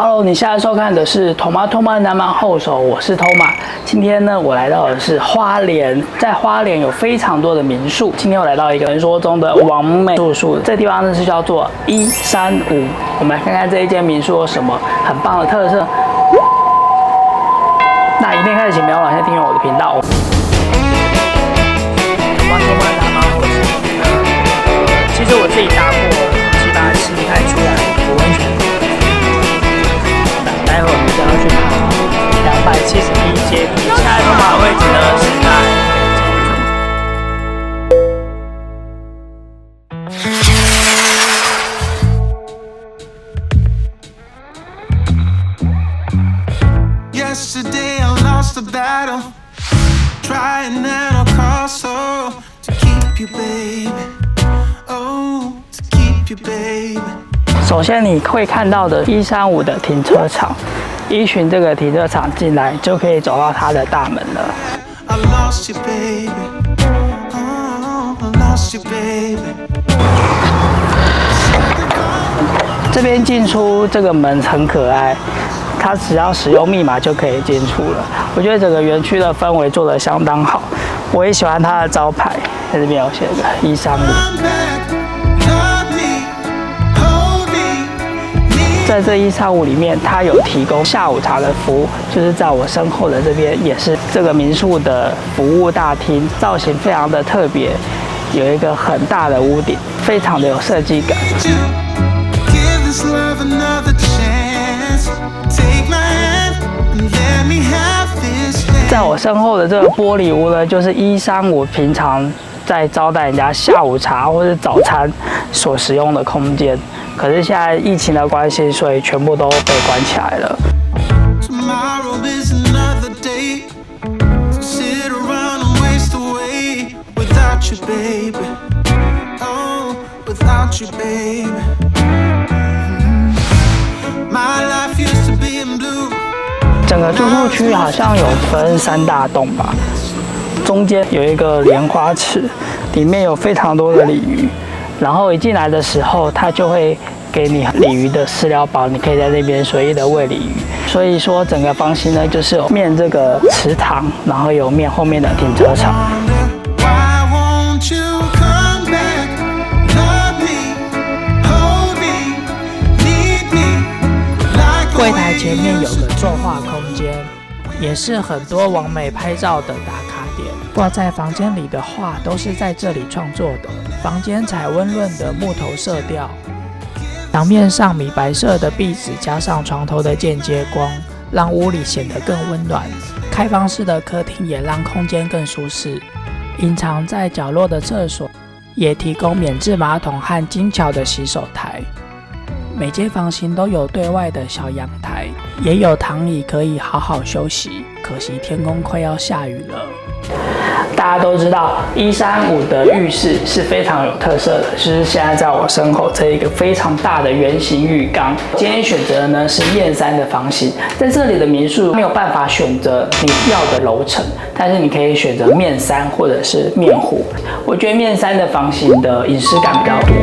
Hello， 你现在收看的是《托马南蛮后手》，我是 Toma。今天呢，我来到的是花莲，在花莲有非常多的民宿。今天我来到一个传说中的完美住宿，这地方呢是叫做135。我们来看看这一间民宿有什么很棒的特色。那影片开始前，不要忘记订阅我的频道。托马南蛮后手，其实我自己搭过，基本上吃不太出来有温泉。待会我们就要去爬271阶梯，现在通爬的位置呢是在。Yesterday I lost the battle, trying at all costs, oh, to keep you, baby, oh, to keep you, baby. 首先你会看到的135的停车场，依循这个停车场进来，就可以走到它的大门了。I lost you, baby, oh, I lost you, baby. 这边进出这个门很可爱，它只要使用密码就可以进出了。我觉得整个园区的氛围做得相当好，我也喜欢它的招牌，在这边有写个135。在这135里面，它有提供下午茶的服务，就是在我身后的这边也是这个民宿的服务大厅，造型非常的特别，有一个很大的屋顶，非常的有设计感。在我身后的这个玻璃屋呢，就是135平常在招待人家下午茶或者早餐所使用的空间。可是现在疫情的关系，所以全部都被关起来了。整个住宿区好像有分3大栋吧，中间有一个莲花池，里面有非常多的鲤鱼。然后一进来的时候，它就会给你鲤鱼的饲料包，你可以在那边随意的喂鲤鱼。所以说整个房型呢，就是有面这个池塘，然后有面后面的停车场。柜台前面有个作画空间，也是很多网美拍照的打卡点。挂在房间里的画都是在这里创作的。房间采温润的木头色调，墙面上米白色的壁纸加上床头的间接光，让屋里显得更温暖。开放式的客厅也让空间更舒适。隐藏在角落的厕所也提供免治马桶和精巧的洗手台。每间房型都有对外的小阳台，也有躺椅可以好好休息。可惜天空快要下雨了。大家都知道135的浴室是非常有特色的，就是现在在我身后这一个非常大的圆形浴缸。今天选择的呢是面3的房型，在这里的民宿没有办法选择你要的楼层，但是你可以选择面3或者是面湖。我觉得面3的房型的隐私感比较多。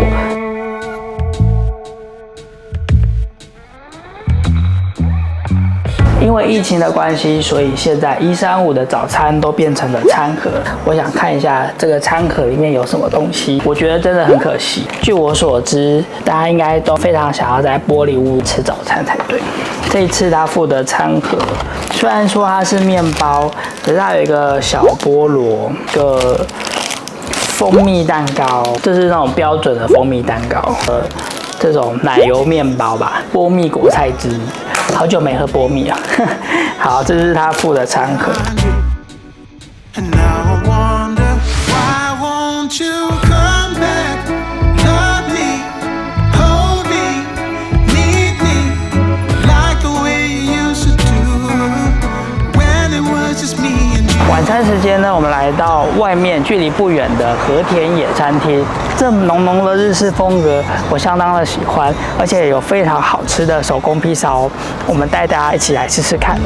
因为疫情的关系，所以现在135的早餐都变成了餐盒。我想看一下这个餐盒里面有什么东西，我觉得真的很可惜。据我所知，大家应该都非常想要在玻璃屋吃早餐才对。这一次他附的餐盒，虽然说它是面包，可是它有一个小菠萝，一个蜂蜜蛋糕，这是那种标准的蜂蜜蛋糕。这种奶油面包吧，波蜜果菜汁。好久没喝波蜜了。好，这是他附的餐盒。晚餐时间呢，我们来到外面距离不远的和田野餐厅。这浓浓的日式风格，我相当的喜欢，而且有非常好吃的手工披萨哦。我们带大家一起来试试看。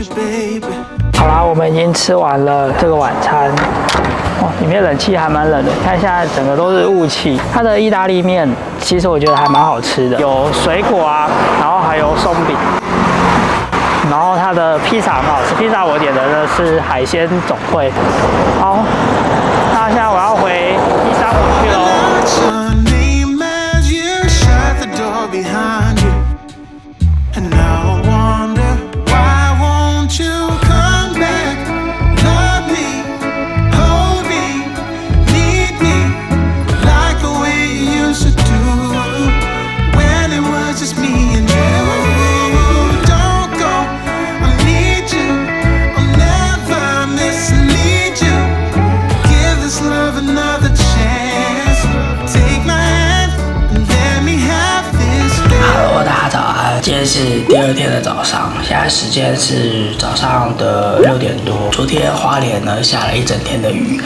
you, baby. 好啦，我们已经吃完了这个晚餐。哦，里面冷气还蛮冷的，看现在整个都是雾气。它的意大利面其实我觉得还蛮好吃的，有水果啊，然后还有松饼，然后它的披萨很好吃。披萨我点的呢是海鲜总会。好，那现在我要回135去喽。Name as you shut the door behind you. And now I wonder why won't you come back? Love me, hold me, need me like the way you used to do when it was just me and you. Don't go, I need you, I'll never mislead you. Give this love another chance. Take my hand and let me have this. Hello， 大家早安！今天是第二天的早上，现在时间是早上的6点多。昨天花莲呢下了一整天的雨，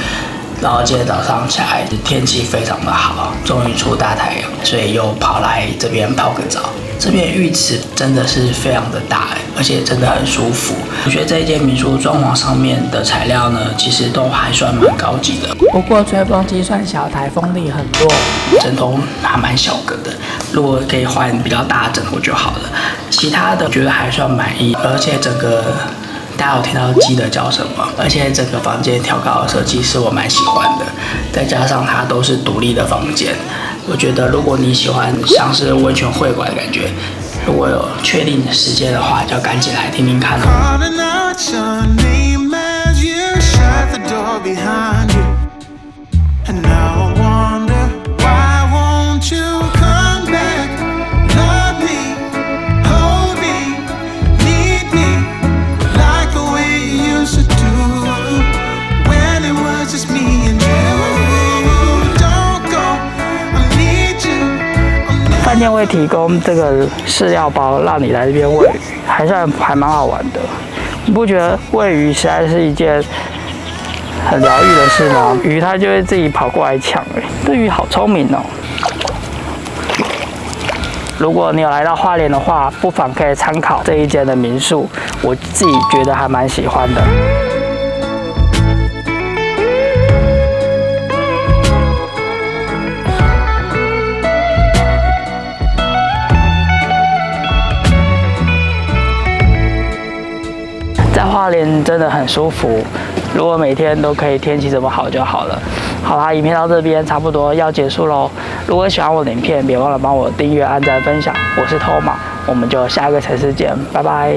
然后今天早上起来天气非常的好，终于出大太阳，所以又跑来这边泡个澡。这边浴池真的是非常的大，而且真的很舒服。我觉得这一间民宿装潢上面的材料呢，其实都还算蛮高级的。不过吹风机算小，台风力很弱，枕头还蛮小个的。如果可以换比较大的枕头就好了。其他的我觉得还算满意，而且整个大家有听到鸡的叫声吗？而且整个房间挑高的设计是我蛮喜欢的，再加上它都是独立的房间。我觉得如果你喜欢像是温泉会馆的感觉，如果有确定时间的话，就赶紧来听听看哦。 Calling out your name as you shut the door behind you. And now I wonder why won't you come back? Love me, hold me, need me like the way you used to do when it was just me and you. Don't go, I need you. 饭店会提供这个饲料包，让你来这边喂鱼，还蛮好玩的。你不觉得喂鱼实在是一件很疗愈的事吗？鱼它就会自己跑过来抢，这鱼好聪明哦。如果你有来到花莲的话，不妨可以参考这一间的民宿，我自己觉得还蛮喜欢的。在花莲真的很舒服，如果每天都可以天气这么好就好了。好啦，影片到这边差不多要结束喽。如果喜欢我的影片，别忘了帮我订阅、按赞、分享。我是托马，我们就下一个城市见，拜拜。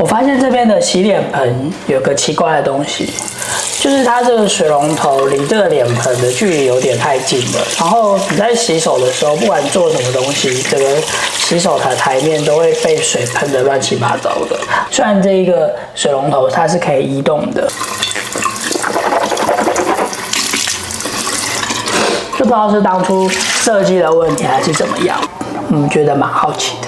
我发现这边的洗脸盆有个奇怪的东西。就是它这个水龙头离这个脸盆的距离有点太近了，然后你在洗手的时候，不管做什么东西，整个洗手台面都会被水喷得乱七八糟的。虽然这一个水龙头它是可以移动的，就不知道是当初设计的问题还是怎么样，觉得蛮好奇的。